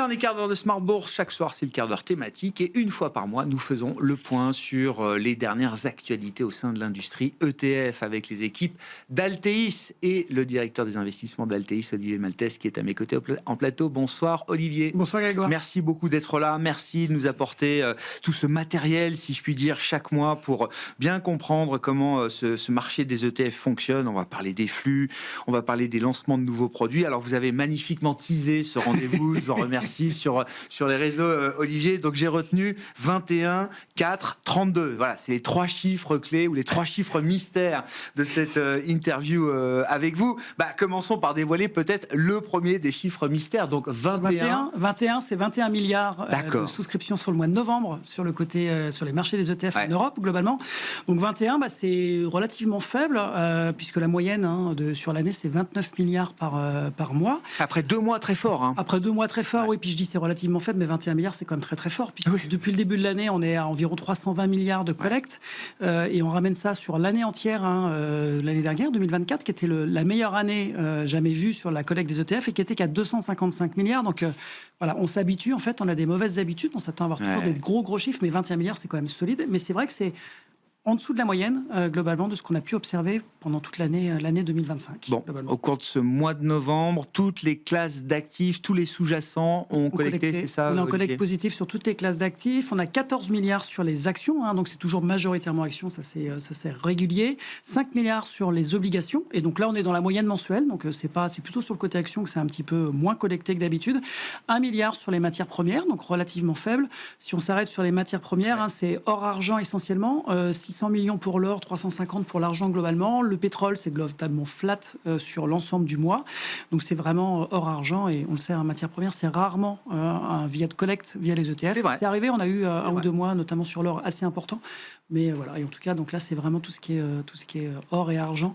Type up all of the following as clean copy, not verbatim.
Dernier quart d'heure de Smart Bourse. Chaque soir, c'est le quart d'heure thématique. Et une fois par mois, nous faisons le point sur les dernières actualités au sein de l'industrie ETF avec les équipes d'Altéis et le directeur des investissements d'Altéis, Olivier Maltès, qui est à mes côtés en plateau. Bonsoir, Olivier. Bonsoir, Grégoire. Merci beaucoup d'être là. Merci de nous apporter tout ce matériel, si je puis dire, chaque mois pour bien comprendre comment ce marché des ETF fonctionne. On va parler des flux, on va parler des lancements de nouveaux produits. Alors, vous avez magnifiquement teasé ce rendez-vous. Je vous en remercie sur les réseaux, Olivier. Donc, j'ai retenu 21, 4, 32. Voilà, c'est les trois chiffres clés ou les trois chiffres mystères de cette interview avec vous. Commençons par dévoiler peut-être le premier des chiffres mystères. Donc, 21, c'est 21 milliards de souscriptions sur le mois de novembre sur le côté, sur les marchés des ETF en Europe, globalement. Donc, 21, c'est relativement faible, puisque la moyenne sur l'année, c'est 29 milliards par mois. Après 2 mois très forts. Après 2 mois très forts, oui. Puis je dis c'est relativement faible, mais 21 milliards, c'est quand même très très fort. Puisque depuis le début de l'année, on est à environ 320 milliards de collecte. Et on ramène ça sur l'année entière, l'année dernière, 2024, qui était la meilleure année jamais vue sur la collecte des ETF et qui était qu'à 255 milliards. Donc voilà, on s'habitue, en fait, on a des mauvaises habitudes. On s'attend à avoir toujours des gros chiffres, mais 21 milliards, c'est quand même solide. Mais c'est vrai que c'est en dessous de la moyenne, globalement, de ce qu'on a pu observer pendant toute l'année 2025. Bon, au cours de ce mois de novembre, toutes les classes d'actifs, tous les sous-jacents ont collecté, c'est ça? On est en collecte positive sur toutes les classes d'actifs. On a 14 milliards sur les actions, donc c'est toujours majoritairement actions, ça c'est régulier. 5 milliards sur les obligations, et donc là on est dans la moyenne mensuelle, donc c'est plutôt sur le côté action que c'est un petit peu moins collecté que d'habitude. 1 milliard sur les matières premières, donc relativement faible. Si on s'arrête sur les matières premières, c'est hors argent essentiellement, 600 millions pour l'or, 350 pour l'argent globalement. Le pétrole, c'est globalement flat sur l'ensemble du mois. Donc, c'est vraiment hors argent. Et on le sait, en matière première, c'est rarement un via de collecte via les ETF. C'est arrivé, on a eu un ou 2 mois, notamment sur l'or, assez important. Mais voilà, et en tout cas, donc là, c'est vraiment tout ce qui est or et argent.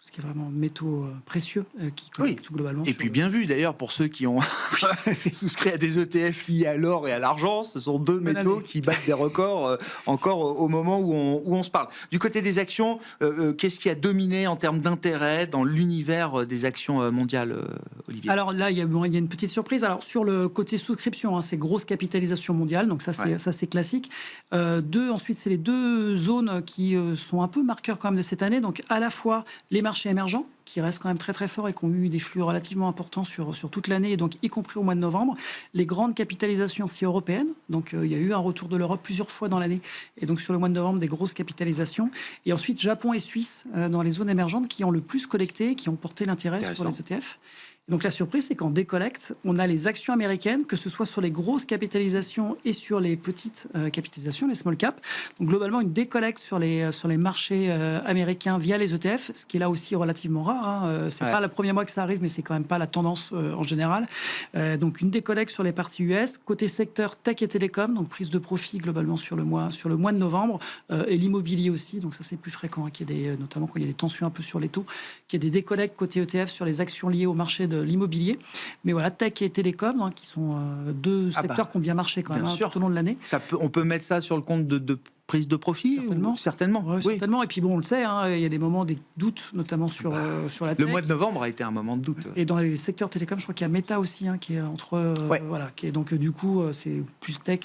Ce qui est vraiment métaux précieux qui collectent tout globalement. Et puis bien vu d'ailleurs pour ceux qui ont souscrit à des ETF liés à l'or et à l'argent, ce sont 2 métaux qui battent des records encore au moment où on se parle. Du côté des actions, qu'est-ce qui a dominé en termes d'intérêt dans l'univers des actions mondiales, Olivier? Alors là, il y a une petite surprise. Alors sur le côté souscription, c'est grosse capitalisation mondiale, donc ça c'est classique. Ensuite, c'est les 2 zones qui sont un peu marqueurs quand même de cette année. Donc à la fois les marchés émergents, qui restent quand même très très forts et qui ont eu des flux relativement importants sur toute l'année, et donc y compris au mois de novembre. Les grandes capitalisations aussi européennes, donc il y a eu un retour de l'Europe plusieurs fois dans l'année, et donc sur le mois de novembre, des grosses capitalisations. Et ensuite, Japon et Suisse, dans les zones émergentes, qui ont le plus collecté, qui ont porté l'intérêt sur les ETF. Donc la surprise, c'est qu'en décollecte, on a les actions américaines, que ce soit sur les grosses capitalisations et sur les petites capitalisations, les small cap. Donc globalement, une décollecte sur les marchés américains via les ETF, ce qui est là aussi relativement rare. C'est pas le premier mois que ça arrive, mais c'est quand même pas la tendance en général. Donc une décollecte sur les parties US. Côté secteur tech et télécom, donc prise de profit globalement sur le mois de novembre, et l'immobilier aussi. Donc ça, c'est plus fréquent, notamment quand il y a des tensions un peu sur les taux, qu'il y ait des décollectes côté ETF sur les actions liées au marché de l'immobilier. Mais voilà, tech et télécom, qui sont 2 secteurs qui ont bien marché quand même tout au long de l'année. On peut mettre ça sur le compte de prise de profit? Certainement. Oui, certainement. Et puis bon, on le sait, il y a des moments, des doutes, notamment sur la tech. Le mois de novembre a été un moment de doute. Et dans les secteurs télécom, je crois qu'il y a Meta aussi, qui est entre... qui est donc du coup, c'est plus tech.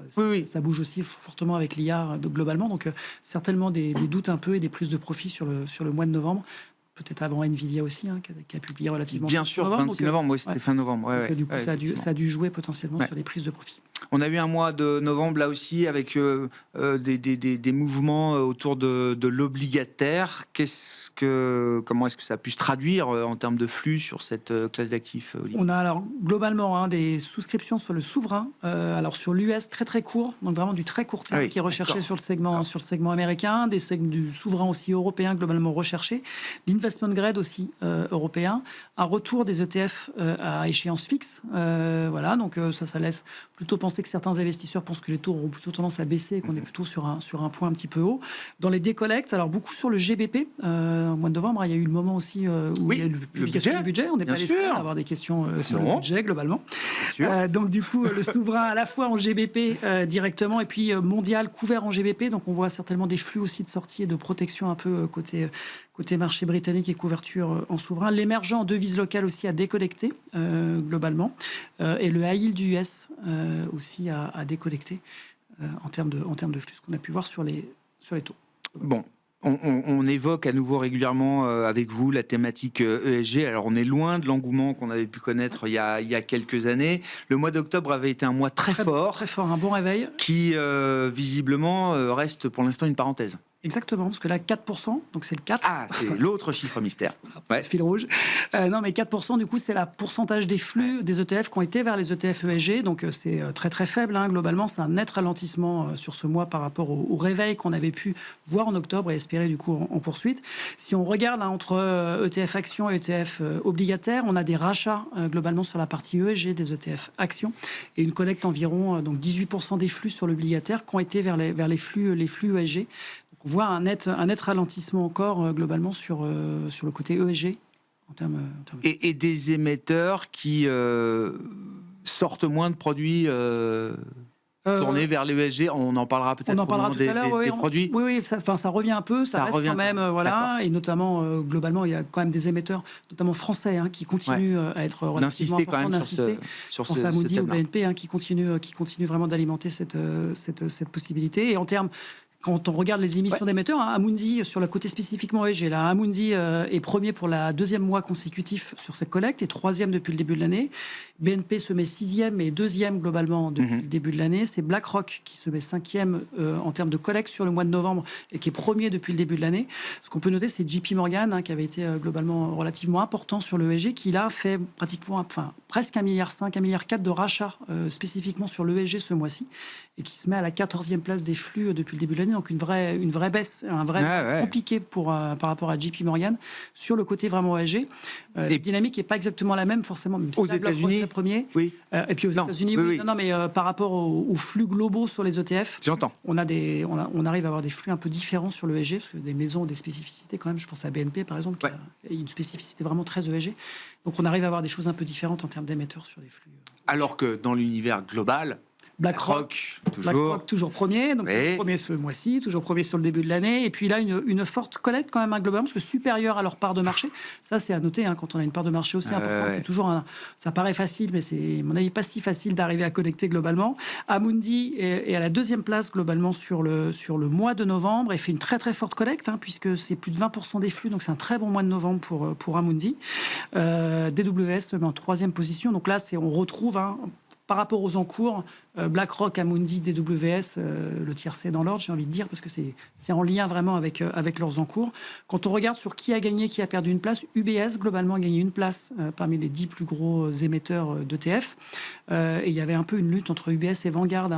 Ça bouge aussi fortement avec l'IA globalement. Donc certainement des doutes un peu et des prises de profit sur le mois de novembre. Peut-être avant Nvidia aussi, qui a publié relativement... Bien sûr, 26 novembre, c'était fin novembre. Du coup, ça a dû jouer potentiellement sur les prises de profit. On a eu un mois de novembre, là aussi, avec des mouvements autour de l'obligataire. Comment est-ce que ça a pu se traduire en termes de flux sur cette classe d'actifs, Olivier? On a alors globalement des souscriptions sur le souverain, alors sur l'US très très court, donc vraiment du très court terme qui est recherché sur le segment américain, du souverain aussi européen globalement recherché, l'investment grade aussi européen, un retour des ETF à échéance fixe, donc ça laisse plutôt penser que certains investisseurs pensent que les taux auront plutôt tendance à baisser et qu'on est plutôt sur un point un petit peu haut. Dans les décollectes, alors beaucoup sur le GBP, au mois de novembre, il y a eu le moment aussi où il y a eu la publication du budget. On n'est pas les seuls à avoir des questions sur le budget globalement. Donc du coup, le souverain à la fois en GBP directement et puis mondial couvert en GBP. Donc on voit certainement des flux aussi de sortie et de protection un peu côté marché britannique britannique et couverture en souverain. L'émergent en devise locale aussi a déconnecté globalement. Et le high yield du US aussi a déconnecté en termes de flux, ce qu'on a pu voir sur les taux. Bon. On évoque à nouveau régulièrement avec vous la thématique ESG. Alors, on est loin de l'engouement qu'on avait pu connaître il y a quelques années. Le mois d'octobre avait été un mois très fort. Très fort, un bon réveil. Qui, visiblement, reste pour l'instant une parenthèse. Exactement, parce que là, 4%, donc c'est le 4. Ah, c'est l'autre chiffre mystère. Ouais. Fil rouge. Non, mais 4%, du coup, c'est la pourcentage des flux des ETF qui ont été vers les ETF ESG. Donc, c'est très, très faible. Globalement, c'est un net ralentissement sur ce mois par rapport au réveil qu'on avait pu voir en octobre et espérer, du coup, en poursuite. Si on regarde entre ETF actions et ETF obligataires, on a des rachats globalement sur la partie ESG des ETF actions et une collecte environ, donc 18% des flux sur l'obligataire qui ont été vers les flux ESG. On voit un net ralentissement encore globalement sur le côté ESG en termes et des émetteurs qui sortent moins de produits tournés vers l'ESG. On en parlera peut-être. On en parlera tout à l'heure. Des produits. Oui, ça revient un peu. Ça reste revient quand même, voilà. Et notamment, globalement, il y a quand même des émetteurs, notamment français, qui continuent à être relativement importants, d'insister. Je pense à Amundi ou BNP, qui continuent vraiment d'alimenter cette possibilité. Et en termes quand on regarde les émissions d'émetteurs, Amundi, sur le côté spécifiquement ESG, Amundi est premier pour la deuxième mois consécutif sur cette collecte et troisième depuis le début de l'année. BNP se met sixième et deuxième globalement depuis le début de l'année. C'est BlackRock qui se met cinquième en termes de collecte sur le mois de novembre et qui est premier depuis le début de l'année. Ce qu'on peut noter, c'est JP Morgan qui avait été globalement relativement important sur le ESG, qui là fait presque 1,5 milliard, 1,4 milliard de rachats spécifiquement sur l'ESG ce mois-ci et qui se met à la 14e place des flux depuis le début de l'année. Donc une vraie baisse, compliqué par rapport à JP Morgan sur le côté vraiment ESG. La dynamique n'est pas exactement la même forcément. Même aux États-Unis, premier. Oui. Et puis aux États-Unis, oui. Non, mais par rapport aux flux globaux sur les ETF, j'entends. On arrive à avoir des flux un peu différents sur le ESG parce que des maisons ont des spécificités quand même. Je pense à BNP par exemple, qui a une spécificité vraiment très ESG. Donc on arrive à avoir des choses un peu différentes en termes d'émetteurs sur les flux. Alors que dans l'univers global. BlackRock, toujours premier, donc toujours premier ce mois-ci, toujours premier sur le début de l'année. Et puis là, une forte collecte quand même globalement, parce que supérieure à leur part de marché. Ça, c'est à noter, quand on a une part de marché aussi importante. C'est toujours ça paraît facile, mais c'est, à mon avis, pas si facile d'arriver à collecter globalement. Amundi est à la deuxième place globalement sur le mois de novembre et fait une très très forte collecte, puisque c'est plus de 20% des flux, donc c'est un très bon mois de novembre pour Amundi. DWS se met en troisième position, donc là, on retrouve par rapport aux encours, BlackRock, Amundi, DWS, le tiercé dans l'ordre, j'ai envie de dire, parce que c'est en lien vraiment avec leurs encours. Quand on regarde sur qui a gagné, qui a perdu une place, UBS, globalement, a gagné une place parmi les 10 plus gros émetteurs d'ETF. Et il y avait un peu une lutte entre UBS et Vanguard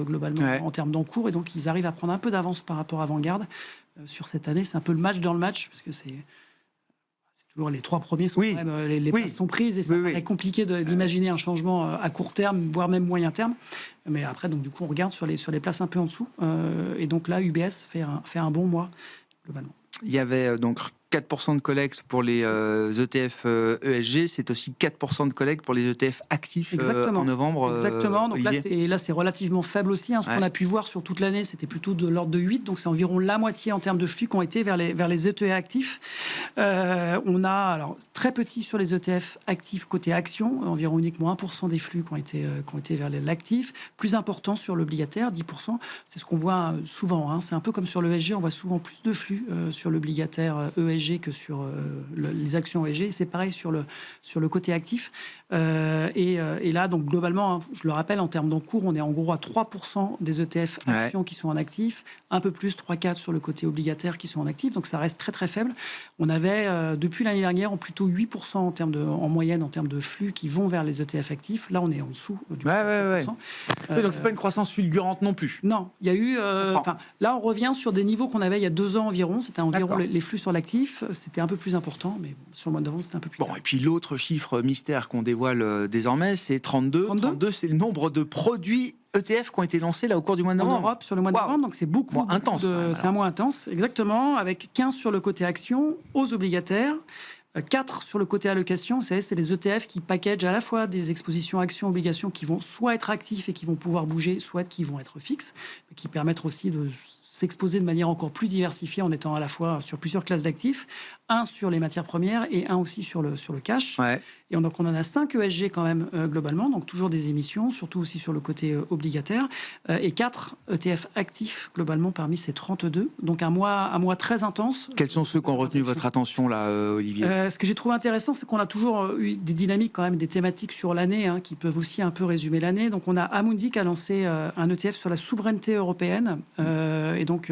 globalement, en termes d'encours. Et donc, ils arrivent à prendre un peu d'avance par rapport à Vanguard sur cette année. C'est un peu le match dans le match, parce que c'est toujours les trois premiers sont quand même, les places sont prises et c'est très compliqué d'imaginer un changement à court terme, voire même moyen terme. Mais après, donc du coup, on regarde sur les places un peu en dessous. Et donc là, UBS fait un bon mois globalement. Il y avait donc 4% de collecte pour les ETF ESG, c'est aussi 4% de collecte pour les ETF actifs en novembre. Exactement, donc là c'est relativement faible aussi. Ce qu'on a pu voir sur toute l'année, c'était plutôt de l'ordre de 8, donc c'est environ la moitié en termes de flux qui ont été vers les ETF actifs. On a alors très petit sur les ETF actifs côté action, environ uniquement 1% des flux qui ont été vers l'actif. Plus important sur l'obligataire, 10%. C'est ce qu'on voit souvent. C'est un peu comme sur l'ESG, on voit souvent plus de flux sur l'obligataire ESG que sur les actions ESG. C'est pareil sur le côté actif. Et là, donc globalement, je le rappelle, en termes d'encours, on est en gros à 3% des ETF actions qui sont en actif, un peu plus, 3-4 sur le côté obligataire qui sont en actif. Donc ça reste très très faible. On avait, depuis l'année dernière, plutôt 8% en moyenne en termes de flux qui vont vers les ETF actifs. Là, on est en dessous du 8%. Donc c'est pas une croissance fulgurante non plus. Non, il y a eu... là, on revient sur des niveaux qu'on avait il y a 2 ans environ. C'était environ les flux sur l'actif. C'était un peu plus important, mais sur le mois d'avant, c'était un peu plus... Et puis l'autre chiffre mystère qu'on dévoile désormais, c'est 32. 32, c'est le nombre de produits ETF qui ont été lancés là au cours du mois de novembre. En Europe, sur le mois de novembre, donc c'est beaucoup intense. C'est un mois intense, exactement, avec 15 sur le côté action, aux obligataires, 4 sur le côté allocation. Vous savez, c'est les ETF qui packagent à la fois des expositions actions, obligations qui vont soit être actifs et qui vont pouvoir bouger, soit qui vont être fixes, mais qui permettent aussi de s'exposer de manière encore plus diversifiée en étant à la fois sur plusieurs classes d'actifs, un sur les matières premières et un aussi sur le cash. Ouais. Et donc on en a 5 ESG quand même globalement, donc toujours des émissions, surtout aussi sur le côté obligataire, et 4 ETF actifs globalement parmi ces 32. Donc un mois très intense. Quels sont ceux qui ont retenu votre attention là, Olivier? Ce que j'ai trouvé intéressant, c'est qu'on a toujours eu des dynamiques quand même, des thématiques sur l'année qui peuvent aussi un peu résumer l'année. Donc on a Amundi qui a lancé un ETF sur la souveraineté européenne. Et donc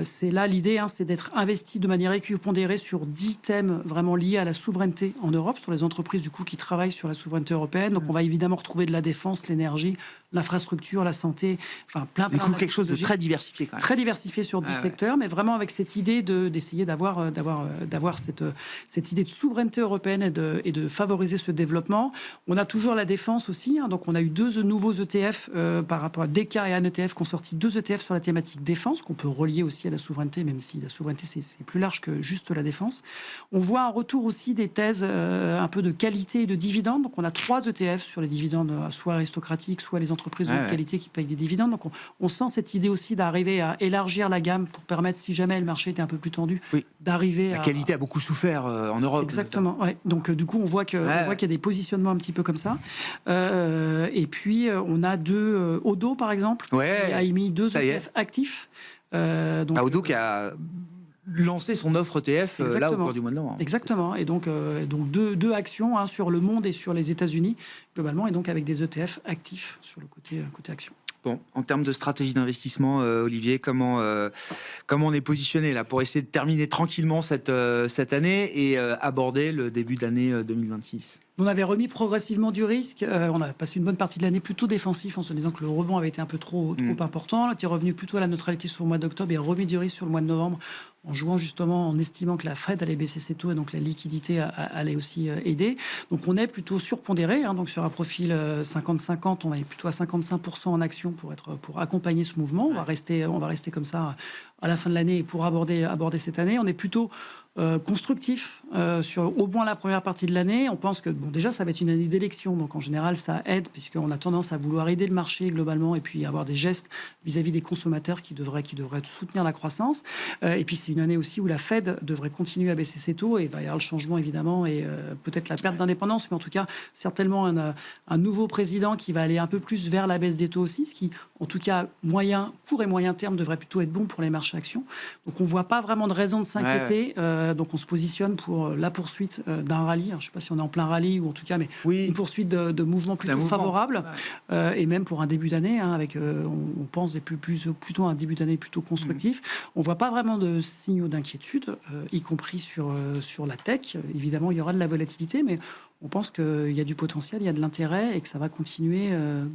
c'est là l'idée, c'est d'être investi de manière équipondérée sur 10 thèmes vraiment liés à la souveraineté en Europe, sur les entreprises du coup qui travaillent sur la souveraineté européenne. Donc on va évidemment retrouver de la défense, l'énergie, l'infrastructure, la santé, enfin plein du coup, quelque chose de très diversifié quand même. Très diversifié sur 10 secteurs, mais vraiment avec cette idée d'essayer d'avoir cette idée de souveraineté européenne et de favoriser ce développement. On a toujours la défense aussi, donc on a eu 2 nouveaux ETF par rapport à DK et ANETF qui ont sorti 2 ETF sur la thématique défense, qu'on peut relier aussi à la souveraineté, même si la souveraineté c'est plus large que juste la défense. On voit un retour aussi des thèses un peu de qualité et de dividendes. Donc on a 3 ETF sur les dividendes, soit aristocratiques, soit les entreprises de haute qualité qui payent des dividendes. Donc on sent cette idée aussi d'arriver à élargir la gamme pour permettre, si jamais le marché était un peu plus tendu, d'arriver à... La qualité a beaucoup souffert en Europe. Exactement, ouais. Donc du coup on voit qu'il y a des positionnements un petit peu comme ça. Et puis on a 2 Odo par exemple, qui a émis 2 ETF actifs. Donc, Odo qui a lancé son offre ETF là au cours du mois de novembre. Exactement. Et donc 2 actions sur le monde et sur les États-Unis globalement, et donc avec des ETF actifs sur le côté action. Bon, en termes de stratégie d'investissement, Olivier, comment on est positionné là pour essayer de terminer tranquillement cette année et aborder le début d'année 2026? On avait remis progressivement du risque. On a passé une bonne partie de l'année plutôt défensif en se disant que le rebond avait été un peu trop important. On était revenu plutôt à la neutralité sur le mois d'octobre et remis du risque sur le mois de novembre en jouant justement, en estimant que la Fed allait baisser ses taux et donc la liquidité allait aussi aider. Donc on est plutôt surpondéré, donc sur un profil 50-50, on est plutôt à 55% en action pour accompagner ce mouvement. On va rester comme ça à la fin de l'année pour aborder cette année. On est plutôt constructif sur au moins la première partie de l'année. On pense que déjà ça va être une année d'élection, donc en général ça aide puisqu'on a tendance à vouloir aider le marché globalement et puis avoir des gestes vis-à-vis des consommateurs qui devraient soutenir la croissance. Et puis c'est une année aussi où la Fed devrait continuer à baisser ses taux et il va y avoir le changement évidemment et peut-être la perte d'indépendance, mais en tout cas certainement un nouveau président qui va aller un peu plus vers la baisse des taux aussi, ce qui en tout cas court et moyen terme devrait plutôt être bon pour les marchés actions. Donc on voit pas vraiment de raison de s'inquiéter. Donc on se positionne pour la poursuite d'un rallye. Alors, je ne sais pas si on est en plein rallye ou en tout cas, mais une poursuite de mouvements plutôt favorables. Et même pour un début d'année, avec on pense plutôt un début d'année plutôt constructif. On ne voit pas vraiment de signaux d'inquiétude, y compris sur la tech. Évidemment, il y aura de la volatilité, mais on pense qu'il y a du potentiel, il y a de l'intérêt et que ça va continuer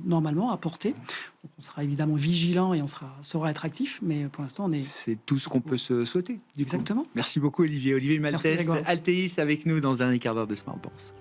normalement à porter. Donc on sera évidemment vigilant et on saura être actif, mais pour l'instant, c'est tout ce qu'on peut se souhaiter. Exactement. Merci beaucoup, Olivier. Olivier Maltès, Altéis, avec nous dans ce dernier quart d'heure de Smart Bourse.